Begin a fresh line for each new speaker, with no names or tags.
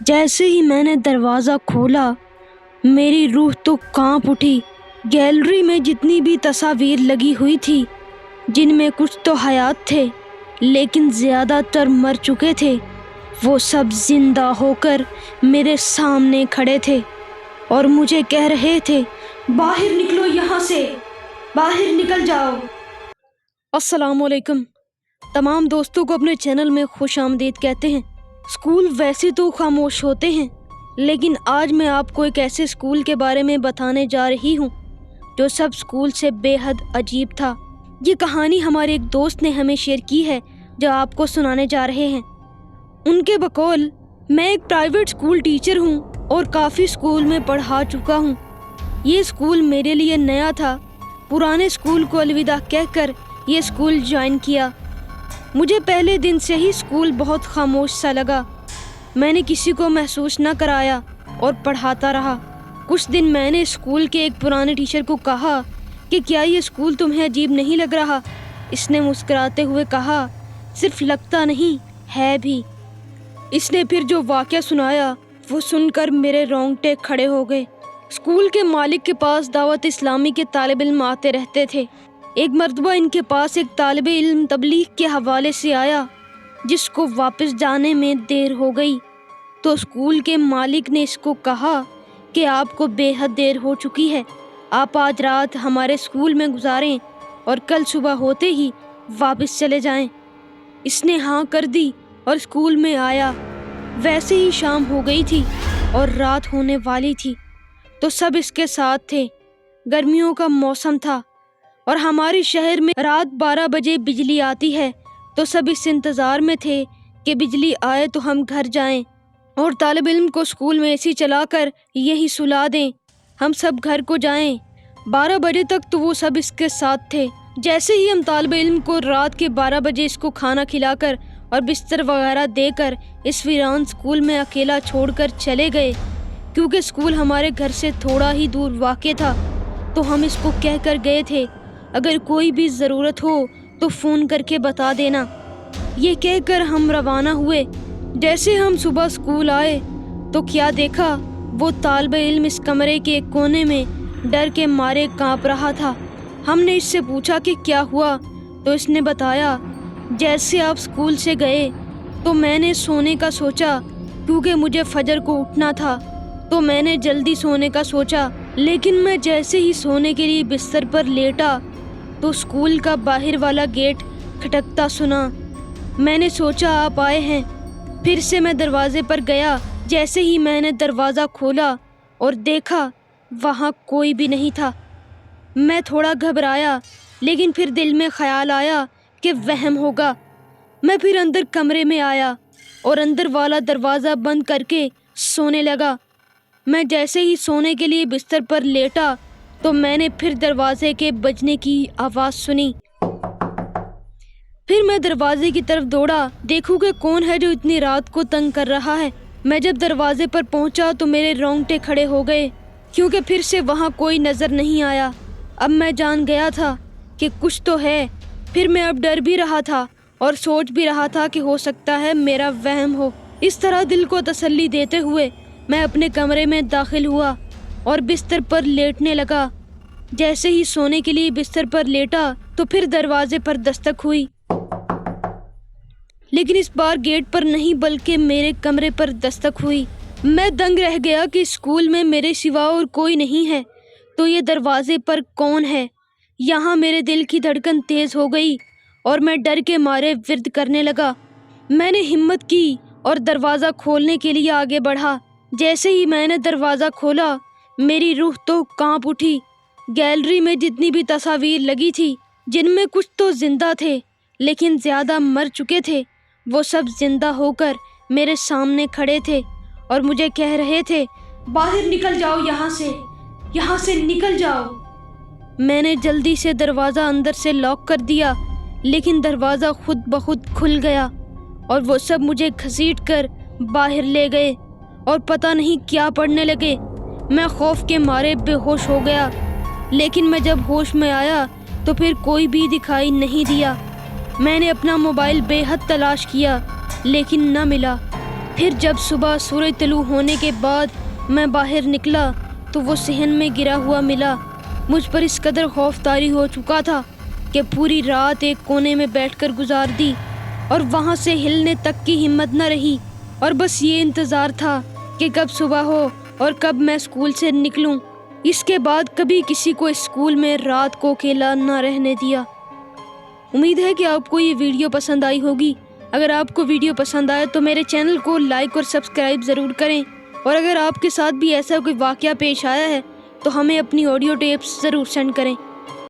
جیسے ہی میں نے دروازہ کھولا میری روح تو کانپ اٹھی۔ گیلری میں جتنی بھی تصاویر لگی ہوئی تھی جن میں کچھ تو حیات تھے لیکن زیادہ تر مر چکے تھے، وہ سب زندہ ہو کر میرے سامنے کھڑے تھے اور مجھے کہہ رہے تھے، باہر نکلو یہاں سے، باہر نکل جاؤ۔ السلام علیکم، تمام دوستوں کو اپنے چینل میں خوش آمدید کہتے ہیں۔ اسکول ویسے تو خاموش ہوتے ہیں لیکن آج میں آپ کو ایک ایسے اسکول کے بارے میں بتانے جا رہی ہوں جو سب اسکول سے بے حد عجیب تھا۔ یہ کہانی ہمارے ایک دوست نے ہمیں شیئر کی ہے جو آپ کو سنانے جا رہے ہیں۔ ان کے بقول، میں ایک پرائیویٹ اسکول ٹیچر ہوں اور کافی اسکول میں پڑھا چکا ہوں۔ یہ اسکول میرے لیے نیا تھا، پرانے اسکول کو الوداع کہہ کر یہ اسکول جوائن کیا۔ مجھے پہلے دن سے ہی اسکول بہت خاموش سا لگا۔ میں نے کسی کو محسوس نہ کرایا اور پڑھاتا رہا۔ کچھ دن میں نے اسکول کے ایک پرانے ٹیچر کو کہا کہ کیا یہ اسکول تمہیں عجیب نہیں لگ رہا؟ اس نے مسکراتے ہوئے کہا، صرف لگتا نہیں ہے بھی۔ اس نے پھر جو واقعہ سنایا وہ سن کر میرے رونگٹے کھڑے ہو گئے۔ اسکول کے مالک کے پاس دعوت اسلامی کے طالب علم آتے رہتے تھے۔ ایک مرتبہ ان کے پاس ایک طالب علم تبلیغ کے حوالے سے آیا جس کو واپس جانے میں دیر ہو گئی، تو اسکول کے مالک نے اس کو کہا کہ آپ کو بے حد دیر ہو چکی ہے، آپ آج رات ہمارے اسکول میں گزاریں اور کل صبح ہوتے ہی واپس چلے جائیں۔ اس نے ہاں کر دی اور اسکول میں آیا۔ ویسے ہی شام ہو گئی تھی اور رات ہونے والی تھی تو سب اس کے ساتھ تھے۔ گرمیوں کا موسم تھا اور ہمارے شہر میں رات 12 بجے بجلی آتی ہے، تو سب اس انتظار میں تھے کہ بجلی آئے تو ہم گھر جائیں اور طالب علم کو اسکول میں اے سی چلا کر یہی سلا دیں، ہم سب گھر کو جائیں۔ 12 بجے تک تو وہ سب اس کے ساتھ تھے۔ جیسے ہی ہم طالب علم کو رات کے 12 بجے اس کو کھانا کھلا کر اور بستر وغیرہ دے کر اس ویران اسکول میں اکیلا چھوڑ کر چلے گئے، کیونکہ اسکول ہمارے گھر سے تھوڑا ہی دور واقع تھا، تو ہم اس کو کہہ کر گئے تھے، اگر کوئی بھی ضرورت ہو تو فون کر کے بتا دینا۔ یہ کہہ کر ہم روانہ ہوئے۔ جیسے ہم صبح اسکول آئے تو کیا دیکھا، وہ طالب علم اس کمرے کے ایک کونے میں ڈر کے مارے کانپ رہا تھا۔ ہم نے اس سے پوچھا کہ کیا ہوا، تو اس نے بتایا، جیسے آپ اسکول سے گئے تو میں نے سونے کا سوچا، کیونکہ مجھے فجر کو اٹھنا تھا تو میں نے جلدی سونے کا سوچا، لیکن میں جیسے ہی سونے کے لیے بستر پر لیٹا تو اسکول کا باہر والا گیٹ کھٹکتا سنا۔ میں نے سوچا آپ آئے ہیں، پھر سے میں دروازے پر گیا۔ جیسے ہی میں نے دروازہ کھولا اور دیکھا وہاں کوئی بھی نہیں تھا۔ میں تھوڑا گھبرایا لیکن پھر دل میں خیال آیا کہ وہم ہوگا۔ میں پھر اندر کمرے میں آیا اور اندر والا دروازہ بند کر کے سونے لگا۔ میں جیسے ہی سونے کے لیے بستر پر لیٹا تو میں نے پھر دروازے کے بجنے کی آواز سنی۔ پھر میں دروازے کی طرف دوڑا، دیکھوں کہ کون ہے جو اتنی رات کو تنگ کر رہا ہے۔ میں جب دروازے پر پہنچا تو میرے رونگٹے کھڑے ہو گئے، کیونکہ پھر سے وہاں کوئی نظر نہیں آیا۔ اب میں جان گیا تھا کہ کچھ تو ہے۔ پھر میں اب ڈر بھی رہا تھا اور سوچ بھی رہا تھا کہ ہو سکتا ہے میرا وہم ہو۔ اس طرح دل کو تسلی دیتے ہوئے میں اپنے کمرے میں داخل ہوا اور بستر پر لیٹنے لگا۔ جیسے ہی سونے کے لیے بستر پر لیٹا تو پھر دروازے پر دستک ہوئی، لیکن اس بار گیٹ پر نہیں بلکہ میرے کمرے پر دستک ہوئی۔ میں دنگ رہ گیا کہ اسکول میں میرے سوا اور کوئی نہیں ہے تو یہ دروازے پر کون ہے۔ یہاں میرے دل کی دھڑکن تیز ہو گئی اور میں ڈر کے مارے ورد کرنے لگا۔ میں نے ہمت کی اور دروازہ کھولنے کے لیے آگے بڑھا۔ جیسے ہی میں نے دروازہ کھولا میری روح تو کانپ اٹھی۔ گیلری میں جتنی بھی تصاویر لگی تھی جن میں کچھ تو زندہ تھے لیکن زیادہ مر چکے تھے، وہ سب زندہ ہو کر میرے سامنے کھڑے تھے اور مجھے کہہ رہے تھے، باہر نکل جاؤ یہاں سے نکل جاؤ۔ میں نے جلدی سے دروازہ اندر سے لاک کر دیا لیکن دروازہ خود بخود کھل گیا اور وہ سب مجھے گھسیٹ کر باہر لے گئے اور پتہ نہیں کیا پڑھنے لگے۔ میں خوف کے مارے بے ہوش ہو گیا، لیکن میں جب ہوش میں آیا تو پھر کوئی بھی دکھائی نہیں دیا۔ میں نے اپنا موبائل بے حد تلاش کیا لیکن نہ ملا۔ پھر جب صبح سورج طلوع ہونے کے بعد میں باہر نکلا تو وہ صحن میں گرا ہوا ملا۔ مجھ پر اس قدر خوف طاری ہو چکا تھا کہ پوری رات ایک کونے میں بیٹھ کر گزار دی اور وہاں سے ہلنے تک کی ہمت نہ رہی، اور بس یہ انتظار تھا کہ کب صبح ہو اور کب میں اسکول سے نکلوں۔ اس کے بعد کبھی کسی کو اسکول میں رات کو اکیلا نہ رہنے دیا۔ امید ہے کہ آپ کو یہ ویڈیو پسند آئی ہوگی۔ اگر آپ کو ویڈیو پسند آئے تو میرے چینل کو لائک اور سبسکرائب ضرور کریں، اور اگر آپ کے ساتھ بھی ایسا کوئی واقعہ پیش آیا ہے تو ہمیں اپنی آڈیو ٹیپس ضرور سینڈ کریں۔